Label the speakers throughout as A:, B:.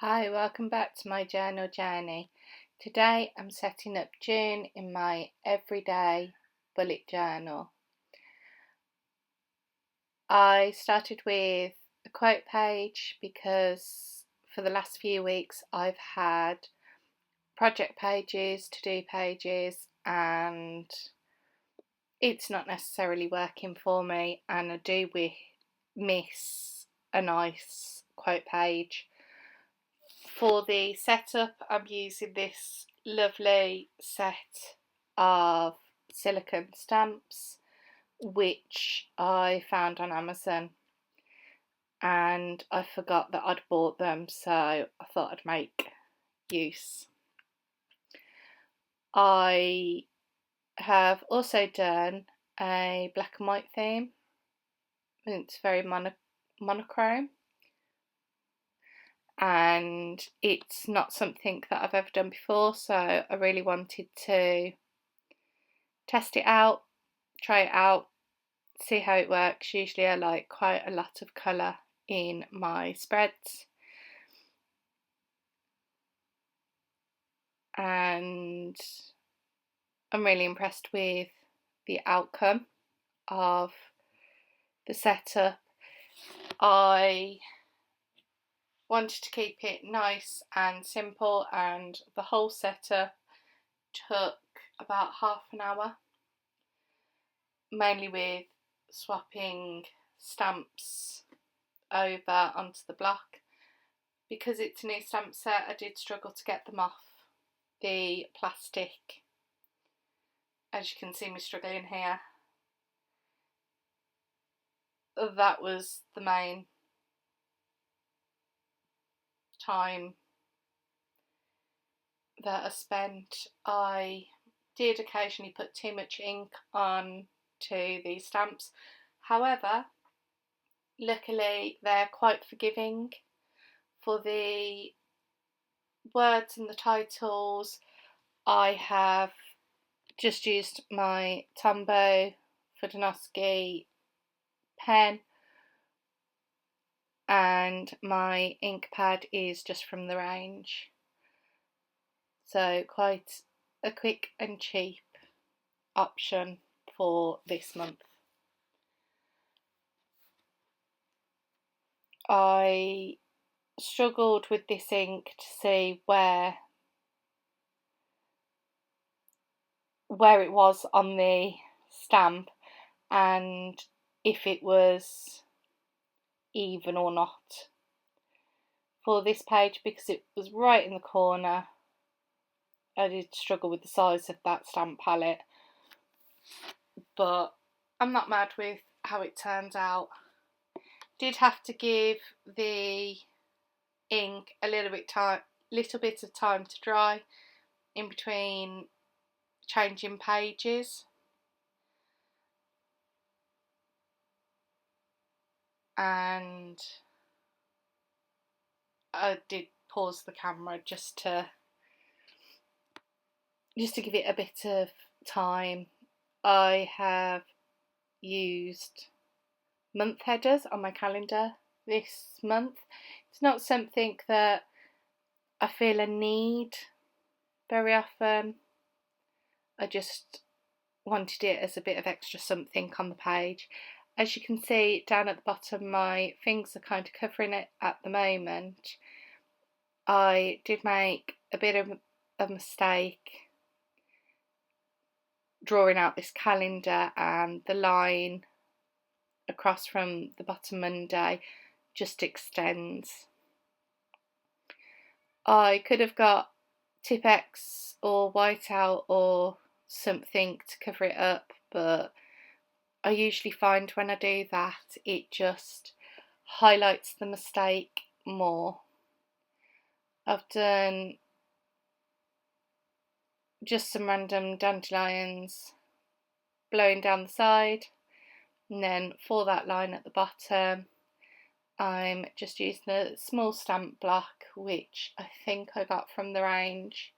A: Hi, welcome back to my journal journey. Today I'm setting up June in my everyday bullet journal. I started with a quote page because for the last few weeks I've had project pages, to-do pages, and it's not necessarily working for me, and I do miss a nice quote page. For the setup, I'm using this lovely set of silicone stamps which I found on Amazon, and I forgot that I'd bought them, so I thought I'd make use. I have also done a black and white theme. It's very monochrome, and it's not something that I've ever done before, so I really wanted to test it out, try it out, see how it works. Usually I like quite a lot of colour in my spreads, and I'm really impressed with the outcome of the setup. I wanted to keep it nice and simple, and the whole setup took about half an hour, mainly with swapping stamps over onto the block. Because it's a new stamp set, I did struggle to get them off the plastic. As you can see me struggling here. That was the main time that I spent. I did occasionally put too much ink on to these stamps. However, luckily they're quite forgiving. For the words and the titles, I have just used my Tombow Fudonowski pen, and my ink pad is just from the range. So quite a quick and cheap option for this month. I struggled with this ink to see where it was on the stamp and if it was even or not for this page, because it was right in the corner. I did struggle with the size of that stamp palette, but I'm not mad with how it turns out. Did have to give the ink a little bit of time to dry in between changing pages, and I did pause the camera just to give it a bit of time. I have used month headers on my calendar this month. It's not something that I feel a need very often. I just wanted it as a bit of extra something on the page. As you can see down at the bottom, my fingers are kind of covering it at the moment. I did make a bit of a mistake drawing out this calendar, and the line across from the bottom Monday just extends. I could have got Tipp-Ex or whiteout or something to cover it up, but I usually find when I do that it just highlights the mistake more. I've done just some random dandelions blowing down the side, and then for that line at the bottom I'm just using a small stamp block which I think I got from the range,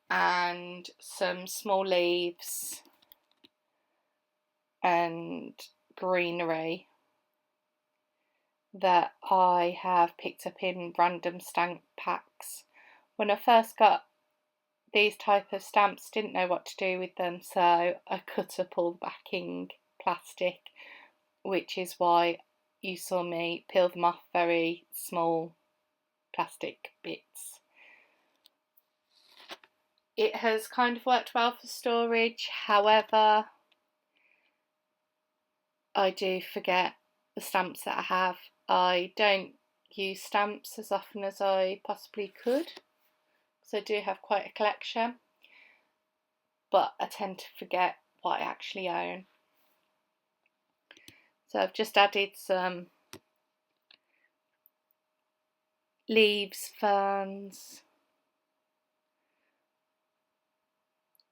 A: and some small leaves and greenery that I have picked up in random stamp packs. When I first got these type of stamps, didn't know what to do with them, so I cut up all the backing plastic, which is why you saw me peel them off very small plastic bits. It has kind of worked well for storage, however, I do forget the stamps that I have. I don't use stamps as often as I possibly could, because I do have quite a collection, but I tend to forget what I actually own. So I've just added some leaves, ferns,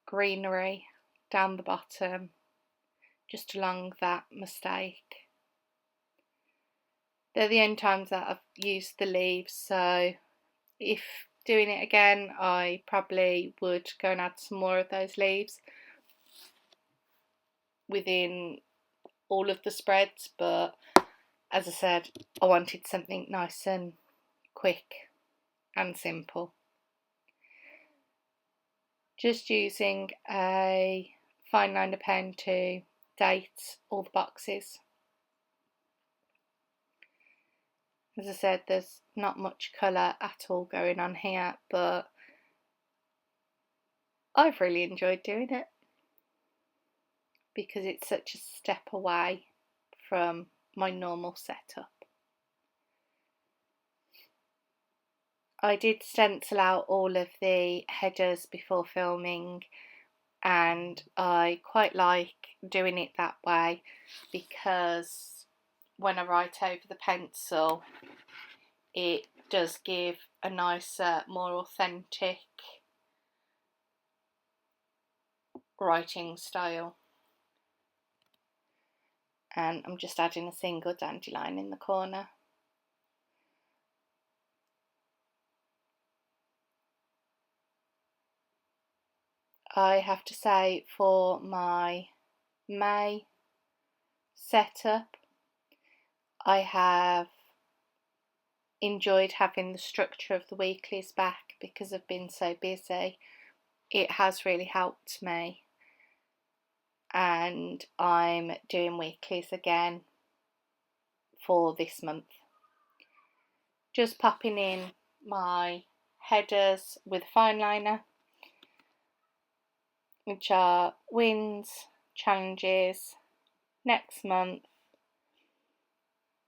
A: greenery down the bottom, just along that mistake. They're the only times that I've used the leaves, so if doing it again, I probably would go and add some more of those leaves within all of the spreads, but as I said, I wanted something nice and quick and simple. Just using a fine liner pen to date all the boxes. As I said, there's not much colour at all going on here, but I've really enjoyed doing it because it's such a step away from my normal setup. I did stencil out all of the headers before filming, and I quite like doing it that way because when I write over the pencil, it does give a nicer, more authentic writing style. And I'm just adding a single dandelion in the corner. I have to say, for my May setup, I have enjoyed having the structure of the weeklies back because I've been so busy. It has really helped me, and I'm doing weeklies again for this month. Just popping in my headers with fine liner, which are wins, challenges, next month,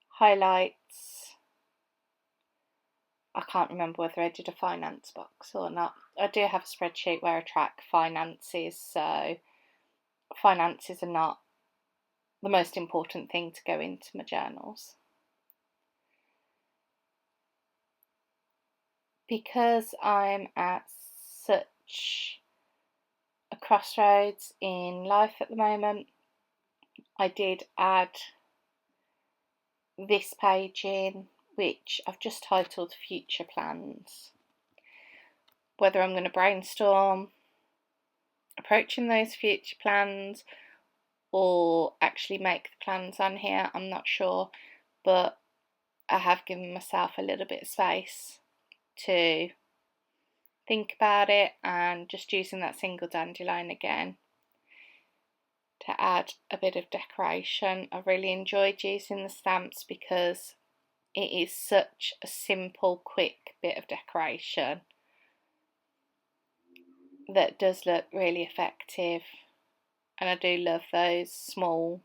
A: highlights. I can't remember whether I did a finance box or not. I do have a spreadsheet where I track finances, so finances are not the most important thing to go into my journals. Because I'm at such a crossroads in life at the moment, I did add this page in, which I've just titled Future Plans. Whether I'm going to brainstorm approaching those future plans or actually make the plans on here, I'm not sure, but I have given myself a little bit of space to think about it, and just using that single dandelion again to add a bit of decoration. I really enjoyed using the stamps because it is such a simple, quick bit of decoration that does look really effective, and I do love those small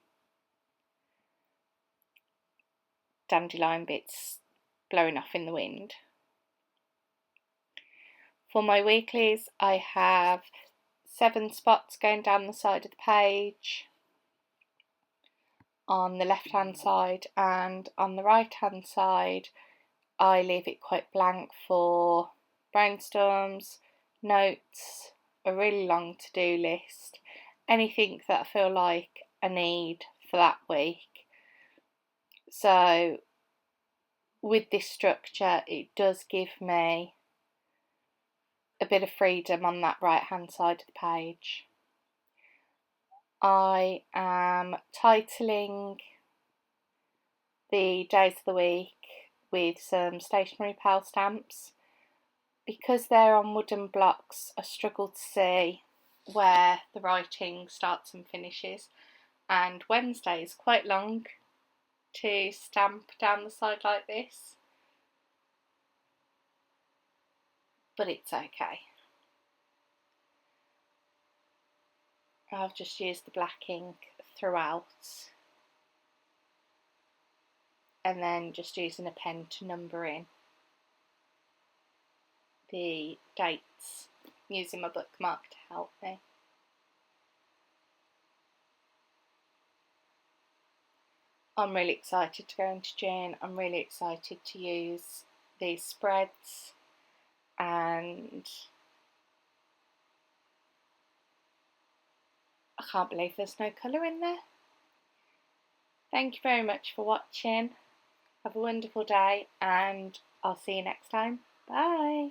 A: dandelion bits blowing off in the wind. For my weeklies, I have 7 spots going down the side of the page on the left hand side, and on the right hand side I leave it quite blank for brainstorms, notes, a really long to-do list, anything that I feel like I need for that week. So with this structure, it does give me a bit of freedom on that right hand side of the page. I am titling the days of the week with some stationery pal stamps. Because they're on wooden blocks, I struggle to see where the writing starts and finishes, and Wednesday is quite long to stamp down the side like this, but it's okay. I've just used the black ink throughout, and then just using a pen to number in the dates, using my bookmark to help me. I'm really excited to go into June. I'm really excited to use these spreads, and I can't believe there's no colour in there. Thank you very much for watching. Have a wonderful day, and I'll see you next time. Bye.